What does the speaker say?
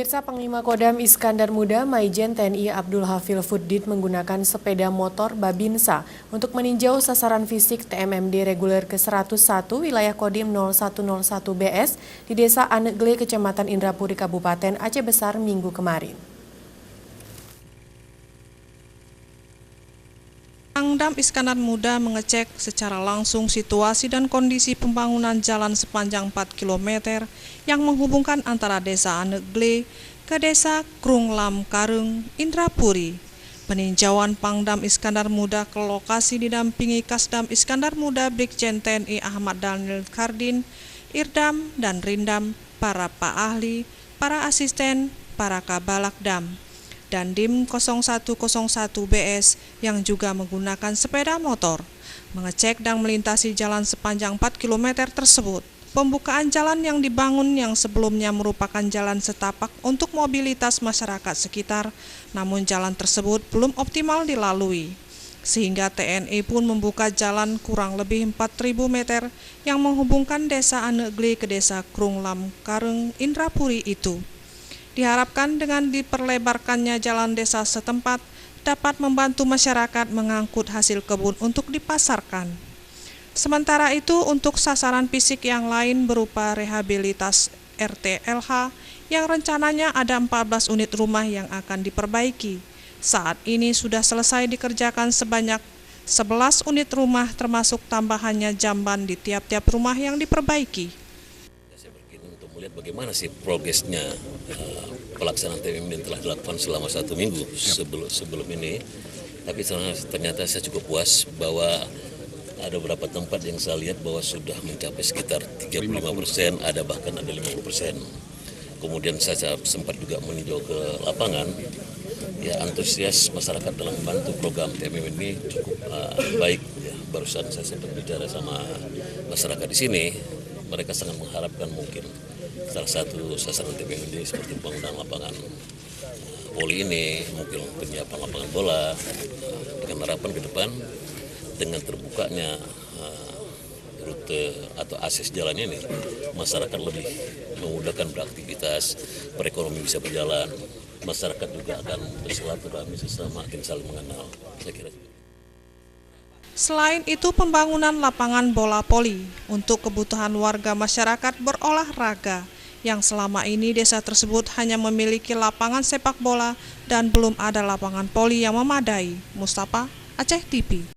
Pemirsa, Panglima Kodam Iskandar Muda Maijen TNI Abdul Hafil Fuddit menggunakan sepeda motor Babinsa untuk meninjau sasaran fisik TMMD reguler ke-101 wilayah Kodim 0101 BS di Desa Anegle, Kecamatan Indrapuri, Kabupaten Aceh Besar Minggu kemarin. Pangdam Iskandar Muda mengecek secara langsung situasi dan kondisi pembangunan jalan sepanjang 4 km yang menghubungkan antara Desa Anegle ke Desa Krung Lam Kareng, Indrapuri. Peninjauan Pangdam Iskandar Muda ke lokasi didampingi Kasdam Iskandar Muda Brigjen TNI Ahmad Daniel Kardin, Irdam dan Rindam, para Pak Ahli, para asisten, para Kabalak Dam, dan Dim 0101 BS yang juga menggunakan sepeda motor, mengecek dan melintasi jalan sepanjang 4 km tersebut. Pembukaan jalan yang dibangun yang sebelumnya merupakan jalan setapak untuk mobilitas masyarakat sekitar, namun jalan tersebut belum optimal dilalui. Sehingga TNI pun membuka jalan kurang lebih 4.000 meter yang menghubungkan Desa Anegle ke Desa Krung Lam Kareng, Indrapuri itu. Diharapkan dengan diperlebarkannya jalan desa setempat dapat membantu masyarakat mengangkut hasil kebun untuk dipasarkan. Sementara itu untuk sasaran fisik yang lain berupa rehabilitas RTLH yang rencananya ada 14 unit rumah yang akan diperbaiki. Saat ini sudah selesai dikerjakan sebanyak 11 unit rumah termasuk tambahannya jamban di tiap-tiap rumah yang diperbaiki. Untuk melihat bagaimana sih progresnya pelaksanaan TMM yang telah dilakukan selama 1 minggu sebelum ini. Tapi ternyata saya cukup puas bahwa ada beberapa tempat yang saya lihat bahwa sudah mencapai sekitar 35%, ada bahkan ada 50%. Kemudian saya sempat juga meninjau ke lapangan, ya antusias masyarakat dalam membantu program TMM ini cukup baik. Ya, barusan saya sempat bicara sama masyarakat di sini, mereka sangat mengharapkan mungkin salah satu sasaran TMM ini seperti pembangunan lapangan voli ini, mungkin penyiapan lapangan bola, dengan harapan ke depan dengan terbukanya rute atau akses jalan ini, masyarakat lebih memudahkan beraktivitas, perekonomian bisa berjalan, masyarakat juga akan bersilaturahmi sesama, makin saling mengenal. Saya kira. Selain itu, pembangunan lapangan bola voli untuk kebutuhan warga masyarakat berolahraga yang selama ini desa tersebut hanya memiliki lapangan sepak bola dan belum ada lapangan voli yang memadai. Mustafa, Aceh TV.